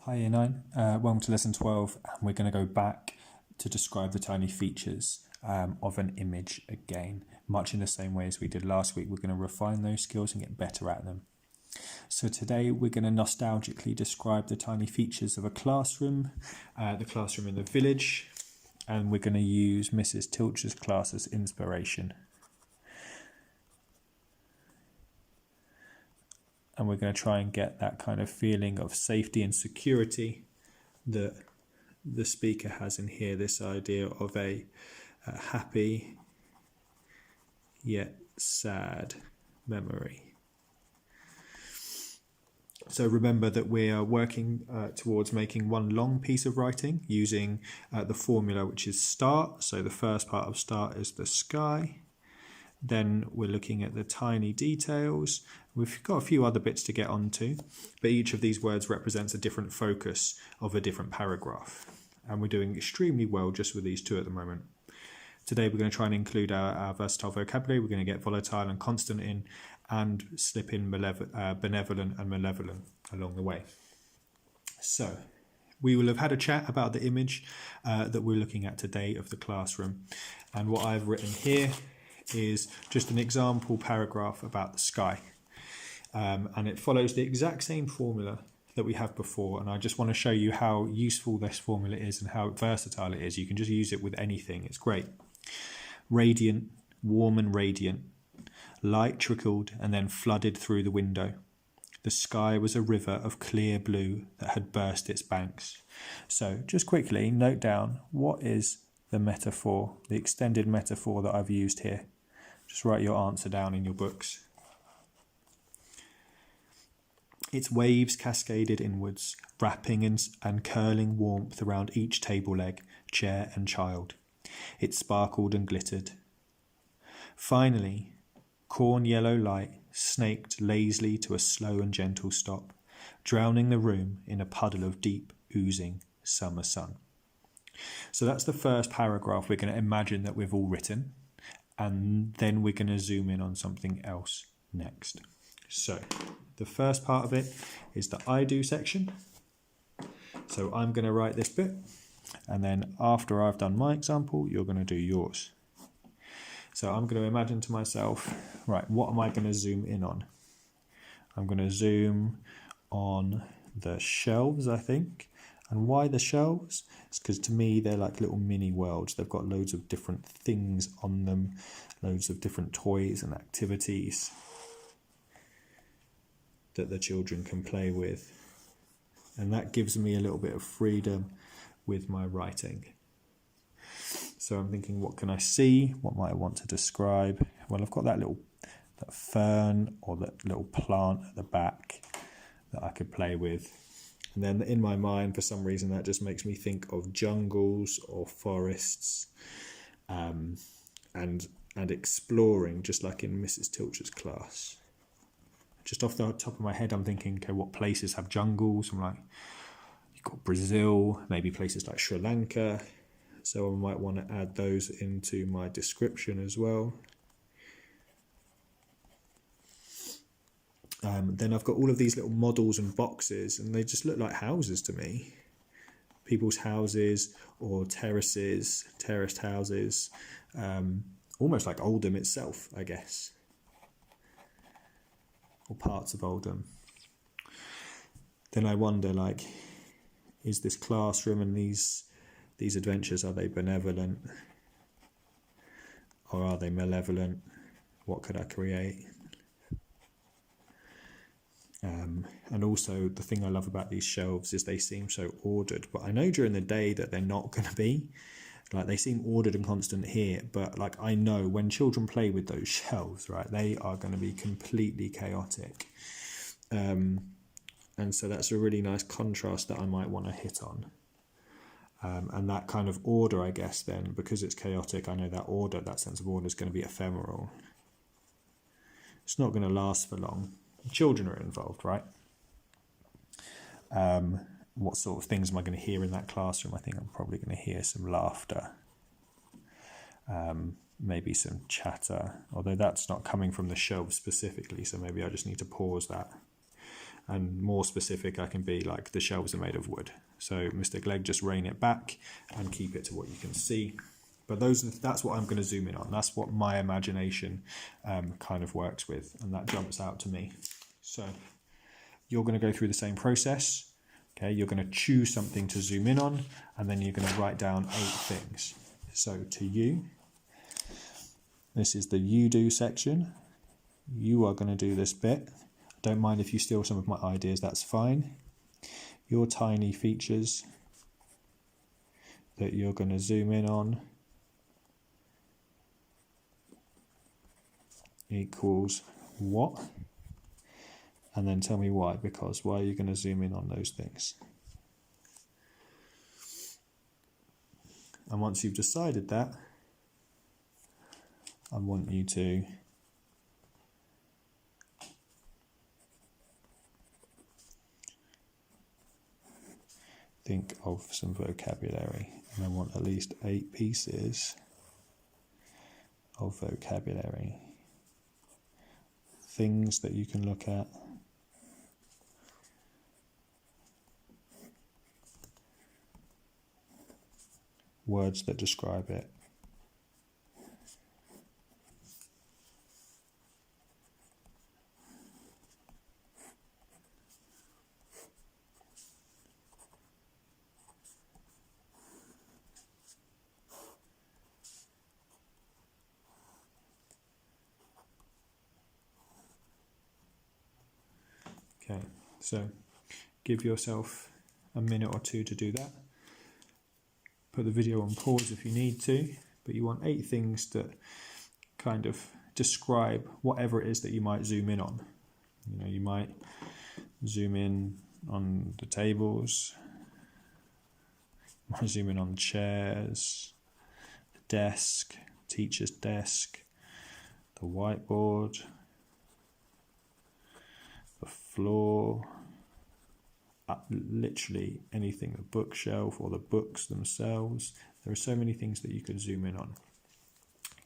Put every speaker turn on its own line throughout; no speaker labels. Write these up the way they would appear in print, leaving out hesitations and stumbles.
Hi Year 9, welcome to lesson 12, and we're going to go back to describe the tiny features of an image again. Much in the same way as we did last week, we're going to refine those skills and get better at them. So today we're going to nostalgically describe the tiny features of a classroom, the classroom in the village, and we're going to use Mrs. Tilcher's class as inspiration. And we're going to try and get that kind of feeling of safety and security that the speaker has in here, this idea of a happy yet sad memory. So remember that we are working towards making one long piece of writing using the formula which is start. So the first part of start is the sky. Then we're looking at the tiny details. We've got a few other bits to get onto, but each of these words represents a different focus of a different paragraph. And we're doing extremely well just with these two at the moment. Today we're going to try and include our versatile vocabulary. We're going to get volatile and constant in and slip in benevolent and malevolent along the way. So we will have had a chat about the image that we're looking at today of the classroom. And what I've written here is just an example paragraph about the sky. And it follows the exact same formula that we have before, and I just want to show you how useful this formula is and how versatile it is. You can just use it with anything, it's great. Radiant, warm and radiant. Light trickled and then flooded through the window. The sky was a river of clear blue that had burst its banks. So just quickly note down, what is the metaphor, the extended metaphor that I've used here? Just write your answer down in your books. Its waves cascaded inwards, wrapping and curling warmth around each table leg, chair and child. It sparkled and glittered. Finally, corn yellow light snaked lazily to a slow and gentle stop, drowning the room in a puddle of deep, oozing summer sun. So that's the first paragraph we're going to imagine that we've all written, and then we're going to zoom in on something else next. So the first part of it is the I do section. So I'm going to write this bit, and then after I've done my example, you're going to do yours. So I'm going to imagine to myself, right, what am I going to zoom in on? I'm going to zoom on the shelves, I think. And why the shelves? It's because to me they're like little mini worlds. They've got loads of different things on them, loads of different toys and activities that the children can play with. And that gives me a little bit of freedom with my writing. So I'm thinking, what can I see? What might I want to describe? Well, I've got that fern or that little plant at the back that I could play with. And then in my mind, for some reason, that just makes me think of jungles or forests and exploring, just like in Mrs. Tilcher's class. Just off the top of my head, I'm thinking, okay, what places have jungles? I'm like, you've got Brazil, maybe places like Sri Lanka. So I might want to add those into my description as well. Then I've got all of these little models and boxes, and they just look like houses to me. People's houses or terraced houses, almost like Oldham itself, I guess. Or parts of Oldham. Then I wonder, like, is this classroom and these adventures, are they benevolent? Or are they malevolent? What could I create? And also the thing I love about these shelves is they seem so ordered, but I know during the day that they're not going to be. Like, they seem ordered and constant here, but like, I know when children play with those shelves, right, they are going to be completely chaotic. And so that's a really nice contrast that I might want to hit on. And that kind of order, I guess, then, because it's chaotic, I know that sense of order is going to be ephemeral. It's not going to last for long. Children are involved, right? What sort of things am I going to hear in that classroom? I think I'm probably going to hear some laughter, maybe some chatter, although that's not coming from the shelves specifically, so maybe I just need to pause that. And more specific, I can be like the shelves are made of wood. So Mr. Glegg, just rein it back and keep it to what you can see. But that's what I'm going to zoom in on. That's what my imagination kind of works with, and that jumps out to me. So you're going to go through the same process. Okay, you're going to choose something to zoom in on, and then you're going to write down 8 things. So to you, this is the you do section. You are going to do this bit. Don't mind if you steal some of my ideas, that's fine. Your tiny features that you're going to zoom in on equals what? And then tell me why, because why are you going to zoom in on those things? And once you've decided that, I want you to think of some vocabulary. And I want at least 8 pieces of vocabulary. Things that you can look at. Words that describe it. Okay, so give yourself a minute or 2 to do that. Put the video on pause if you need to, but you want 8 things that kind of describe whatever it is that you might zoom in on. You know, you might zoom in on the tables, you might zoom in on the chairs, the desk, teacher's desk, the whiteboard, the floor, literally anything, the bookshelf or the books themselves. There are so many things that you could zoom in on.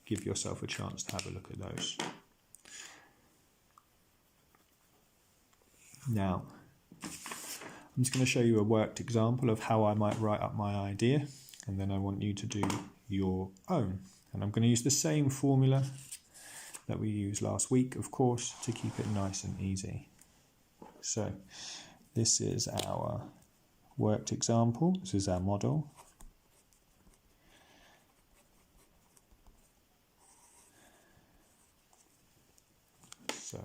Give yourself a chance to have a look at those. Now, I'm just going to show you a worked example of how I might write up my idea, and then I want you to do your own. And I'm going to use the same formula that we used last week, of course, to keep it nice and easy. So, this is our worked example. This is our model. So,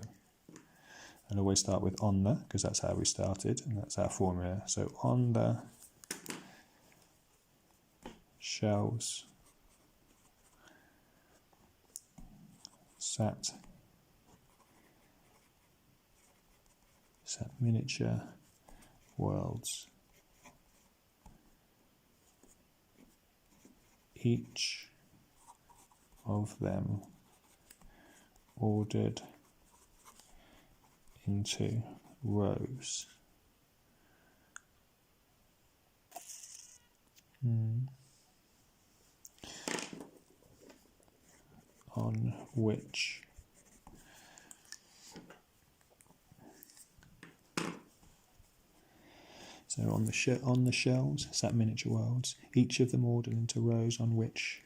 I'll always start with on the, because that's how we started, and that's our formula. So, on the shelves sat miniature worlds, each of them ordered into rows. On which so on the shelves sat miniature worlds, each of them ordered into rows on which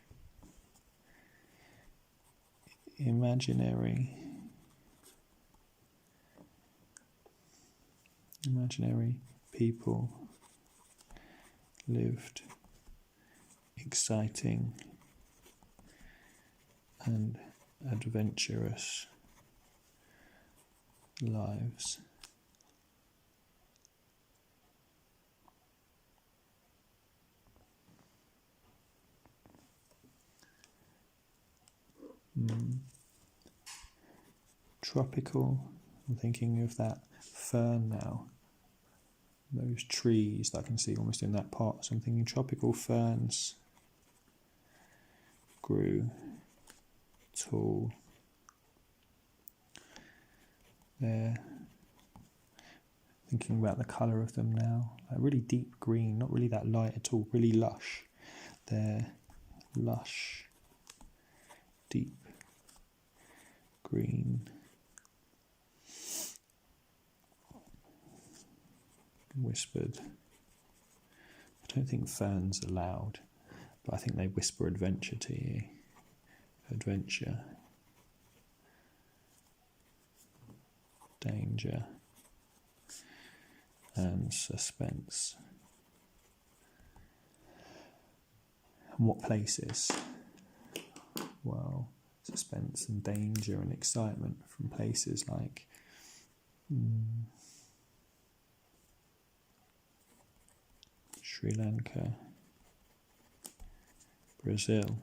imaginary people lived exciting and adventurous lives. Tropical, I'm thinking of that fern now, those trees that I can see almost in that pot, so I'm thinking tropical ferns grew tall. They're thinking about the colour of them now, like really deep green, not really that light at all, really lush. They're lush, deep green. whispered. I don't think ferns are loud, but I think they whisper adventure to you. Adventure. Danger. And suspense. And what places? Well, suspense and danger and excitement from places like Sri Lanka, Brazil,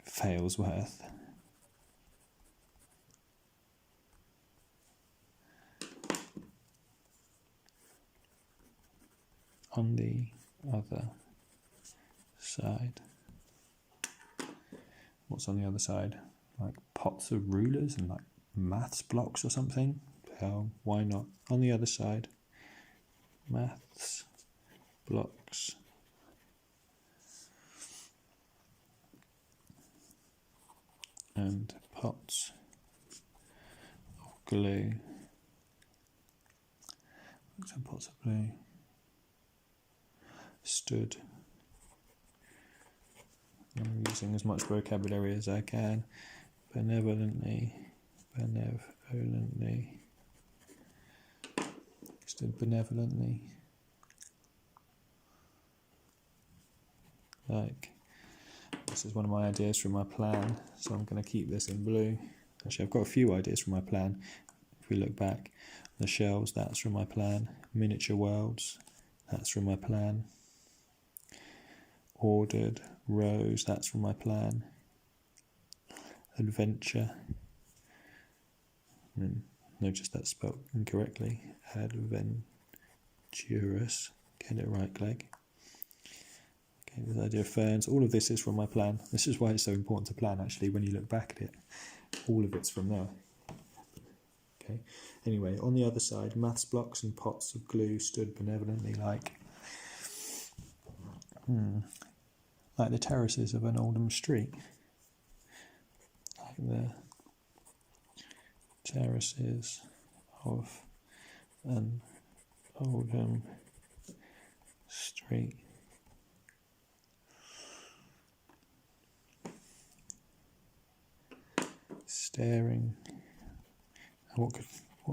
Failsworth, on the other side. What's on the other side? Like pots of rulers and like maths blocks or something? Hell, why not? On the other side, maths blocks. And pots of glue. Some pots of glue. Stood. I'm using as much vocabulary as I can. Benevolently. Stood benevolently. Like, this is one of my ideas from my plan, so I'm going to keep this in blue. Actually, I've got a few ideas from my plan. If we look back, the shells, that's from my plan. Miniature worlds, that's from my plan. Ordered rows, that's from my plan. Adventure. Notice that's spelled incorrectly. Adventurous. Get it right, Clegg. Okay, this idea of ferns. All of this is from my plan. This is why it's so important to plan, actually, when you look back at it. All of it's from there. Okay. Anyway, on the other side, maths blocks and pots of glue stood benevolently like the terraces of an Oldham street. Like the terraces of an Oldham street. Staring. What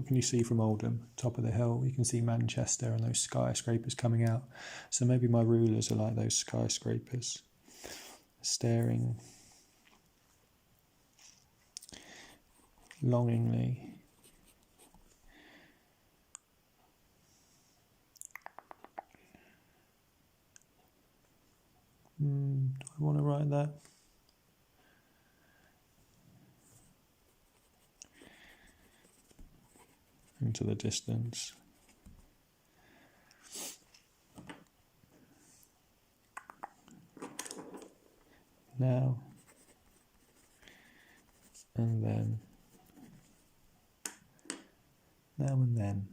can you see from Oldham? Top of the hill, you can see Manchester and those skyscrapers coming out. So maybe my rulers are like those skyscrapers. Staring longingly. Do I want to write that? Into the distance. Now and then. Now and then.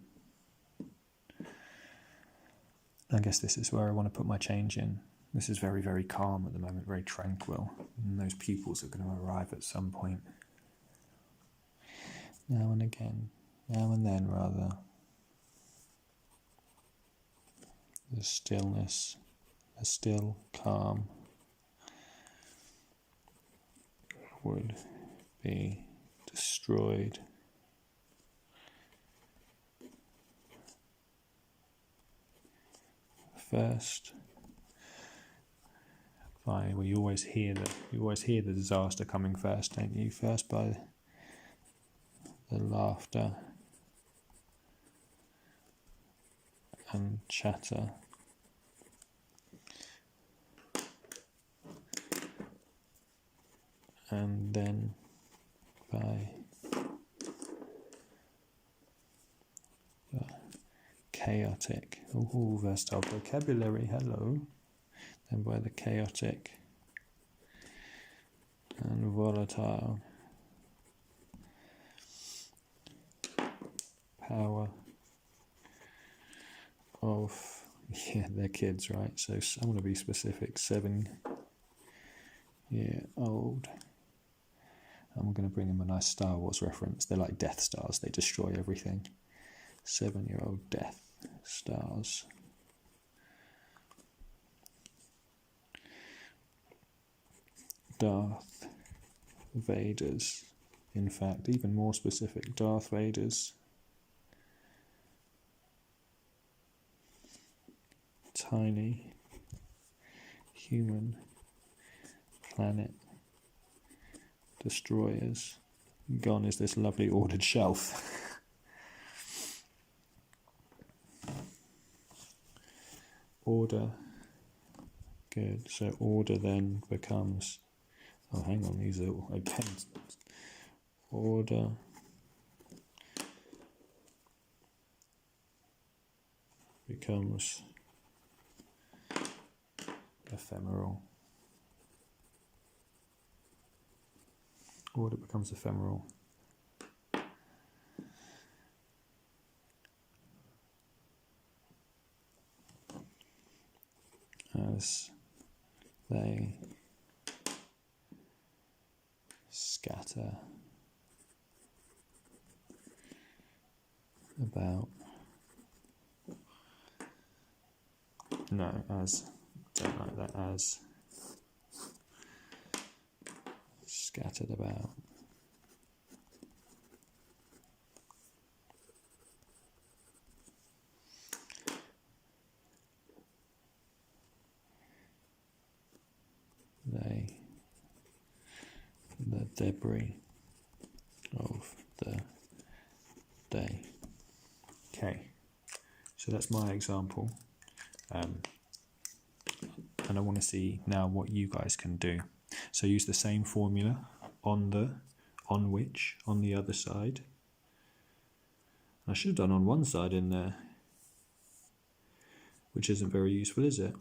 I guess this is where I want to put my change in. This is very, very calm at the moment, very tranquil. And those pupils are going to arrive at some point. Now and again. Now and then, rather. The stillness, the still calm would be destroyed. First, you always hear the disaster coming first, don't you? First by the laughter and chatter, and then by the chaotic, versatile vocabulary, hello, then by the chaotic and volatile power of, they're kids, right? So I'm going to be specific, 7-year-old. I'm going to bring them a nice Star Wars reference. They're like Death Stars, they destroy everything. 7-year-old death stars. Darth Vader's, in fact, even more specific, Darth Vader's tiny human planet destroyers. Gone is this lovely ordered shelf. Order. Good. So order then becomes... Oh, hang on, these are all again. Order becomes ephemeral. Order becomes ephemeral. As they scatter about. No, as, don't like that, as scattered about. The debris of the day. Okay, so that's my example, and I want to see now what you guys can do. So use the same formula on the other side. I should have done on one side in there, which isn't very useful, is it?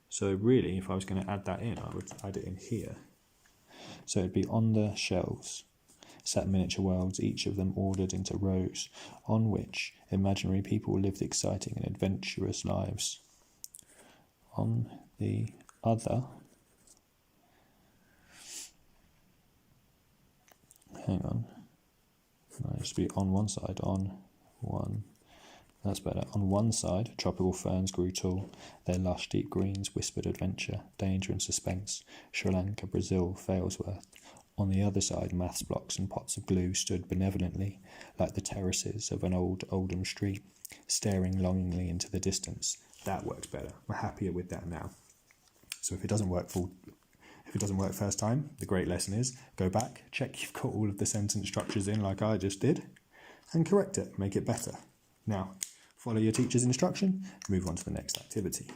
So really, if I was going to add that in, I would add it in here. So it'd be on the shelves, sat miniature worlds, each of them ordered into rows, on which imaginary people lived exciting and adventurous lives. On the other, hang on, it should be on one side, on one. That's better. On one side, tropical ferns grew tall. Their lush, deep greens whispered adventure, danger and suspense. Sri Lanka, Brazil, Failsworth. On the other side, maths blocks and pots of glue stood benevolently, like the terraces of an old Oldham street, staring longingly into the distance. That works better. We're happier with that now. So if it doesn't work first time, the great lesson is go back, check you've got all of the sentence structures in like I just did, and correct it, make it better. Now, follow your teacher's instruction, move on to the next activity.